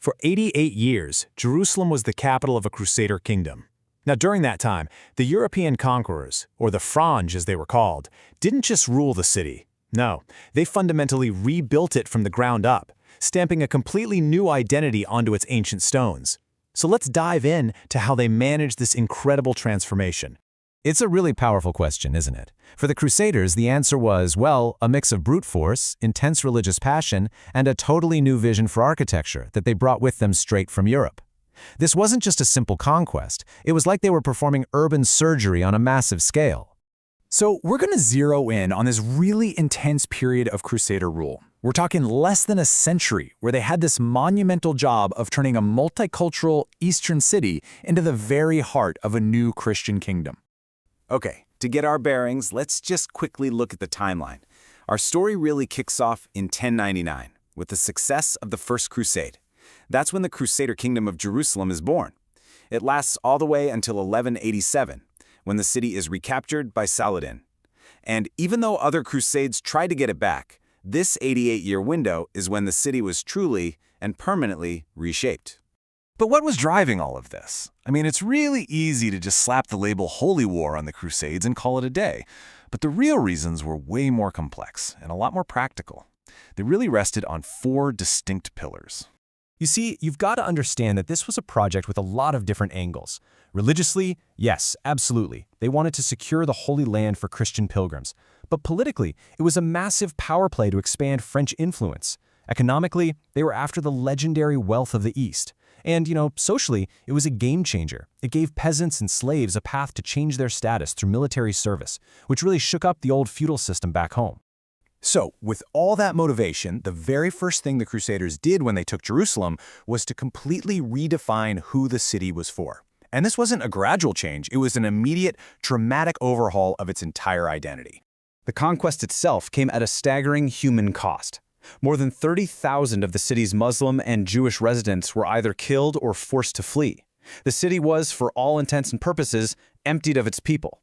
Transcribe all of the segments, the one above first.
For 88 years, Jerusalem was the capital of a Crusader kingdom. Now, during that time, the European conquerors, or the Franj as they were called, didn't just rule the city. No, they fundamentally rebuilt it from the ground up, stamping a completely new identity onto its ancient stones. So let's dive in to how they managed this incredible transformation. It's a really powerful question, isn't it? For the Crusaders, the answer was, well, a mix of brute force, intense religious passion, and a totally new vision for architecture that they brought with them straight from Europe. This wasn't just a simple conquest. It was like they were performing urban surgery on a massive scale. So we're going to zero in on this really intense period of Crusader rule. We're talking less than a century where they had this monumental job of turning a multicultural Eastern city into the very heart of a new Christian kingdom. Okay, to get our bearings, let's just quickly look at the timeline. Our story really kicks off in 1099 with the success of the First Crusade. That's when the Crusader Kingdom of Jerusalem is born. It lasts all the way until 1187, when the city is recaptured by Saladin. And even though other crusades tried to get it back, this 88-year window is when the city was truly and permanently reshaped. But what was driving all of this? I mean, it's really easy to just slap the label Holy War on the Crusades and call it a day. But the real reasons were way more complex and a lot more practical. They really rested on 4 distinct pillars. You see, you've got to understand that this was a project with a lot of different angles. Religiously, yes, absolutely. They wanted to secure the Holy Land for Christian pilgrims. But politically, it was a massive power play to expand French influence. Economically, they were after the legendary wealth of the East. And, socially, it was a game changer. It gave peasants and slaves a path to change their status through military service, which really shook up the old feudal system back home. So, with all that motivation, the very first thing the Crusaders did when they took Jerusalem was to completely redefine who the city was for. And this wasn't a gradual change, it was an immediate, dramatic overhaul of its entire identity. The conquest itself came at a staggering human cost. More than 30,000 of the city's Muslim and Jewish residents were either killed or forced to flee. The city was, for all intents and purposes, emptied of its people.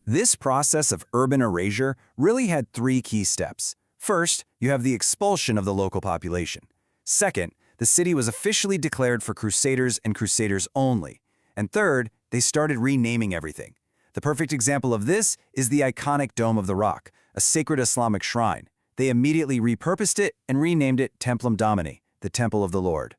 This process of urban erasure really had 3 key steps. First, you have the expulsion of the local population. Second, the city was officially declared for Crusaders and Crusaders only. And third, they started renaming everything. The perfect example of this is the iconic Dome of the Rock, a sacred Islamic shrine. They immediately repurposed it and renamed it Templum Domini, the Temple of the Lord.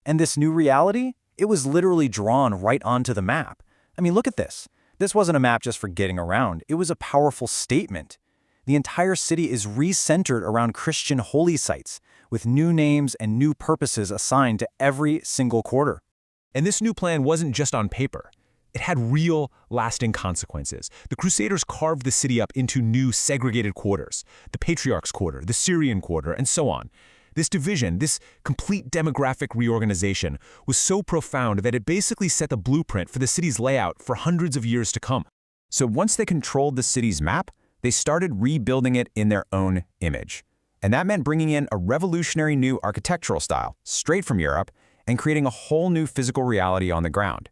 And this new reality, it was literally drawn right onto the map. I mean, look at this. This wasn't a map just for getting around. It was a powerful statement. The entire city is recentered around Christian holy sites, with new names and new purposes assigned to every single quarter. And this new plan wasn't just on paper. It had real, lasting consequences. The Crusaders carved the city up into new segregated quarters, the Patriarch's quarter, the Syrian quarter, and so on. This division, this complete demographic reorganization, was so profound that it basically set the blueprint for the city's layout for hundreds of years to come. So once they controlled the city's map, they started rebuilding it in their own image. And that meant bringing in a revolutionary new architectural style, straight from Europe, and creating a whole new physical reality on the ground.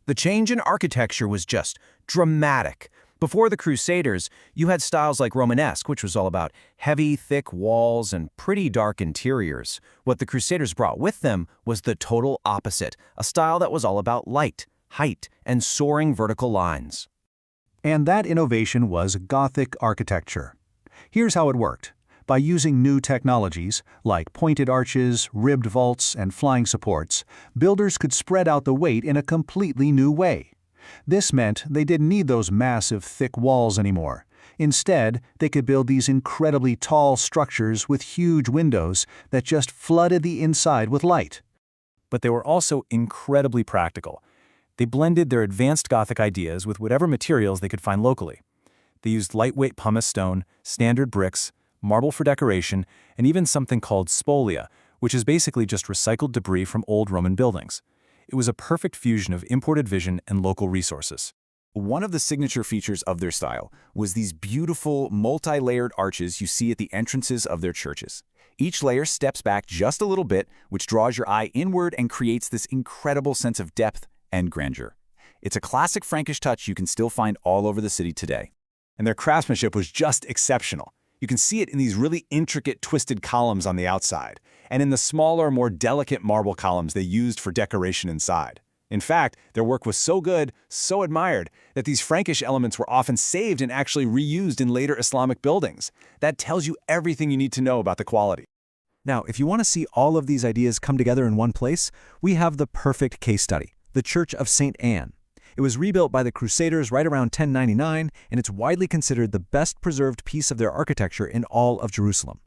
The change in architecture was just dramatic. Before the Crusaders, you had styles like Romanesque, which was all about heavy, thick walls and pretty dark interiors. What the Crusaders brought with them was the total opposite, a style that was all about light, height, and soaring vertical lines. And that innovation was Gothic architecture. Here's how it worked. By using new technologies, like pointed arches, ribbed vaults, and flying supports, builders could spread out the weight in a completely new way. This meant they didn't need those massive, thick walls anymore. Instead, they could build these incredibly tall structures with huge windows that just flooded the inside with light. But they were also incredibly practical. They blended their advanced Gothic ideas with whatever materials they could find locally. They used lightweight pumice stone, standard bricks, marble for decoration, and even something called spolia, which is basically just recycled debris from old Roman buildings. It was a perfect fusion of imported vision and local resources. One of the signature features of their style was these beautiful, multi-layered arches you see at the entrances of their churches. Each layer steps back just a little bit, which draws your eye inward and creates this incredible sense of depth and grandeur. It's a classic Frankish touch you can still find all over the city today. And their craftsmanship was just exceptional. You can see it in these really intricate, twisted columns on the outside, and in the smaller, more delicate marble columns they used for decoration inside. In fact, their work was so good, so admired, that these Frankish elements were often saved and actually reused in later Islamic buildings. That tells you everything you need to know about the quality. Now, if you want to see all of these ideas come together in one place, we have the perfect case study, the Church of St. Anne. It was rebuilt by the Crusaders right around 1099, and it's widely considered the best preserved piece of their architecture in all of Jerusalem.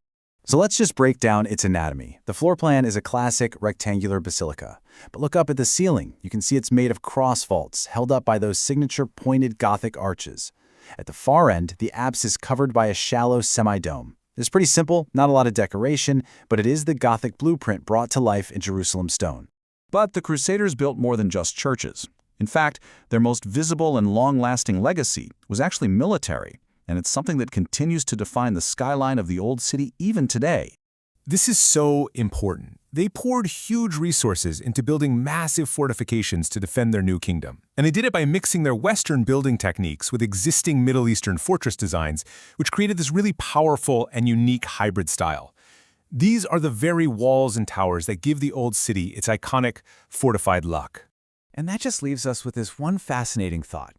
So let's just break down its anatomy. The floor plan is a classic rectangular basilica. But look up at the ceiling. You can see it's made of cross vaults, held up by those signature pointed Gothic arches. At the far end, the apse is covered by a shallow semi-dome. It's pretty simple, not a lot of decoration, but it is the Gothic blueprint brought to life in Jerusalem stone. But the Crusaders built more than just churches. In fact, their most visible and long-lasting legacy was actually military, and it's something that continues to define the skyline of the Old City even today. This is so important. They poured huge resources into building massive fortifications to defend their new kingdom. And they did it by mixing their Western building techniques with existing Middle Eastern fortress designs, which created this really powerful and unique hybrid style. These are the very walls and towers that give the Old City its iconic, fortified look. And that just leaves us with this one fascinating thought.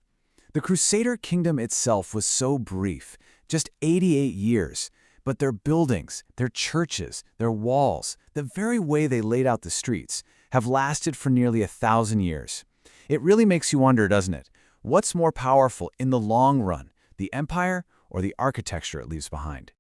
The Crusader kingdom itself was so brief, just 88 years, but their buildings, their churches, their walls, the very way they laid out the streets, have lasted for nearly 1,000 years. It really makes you wonder, doesn't it? What's more powerful in the long run, the empire or the architecture it leaves behind?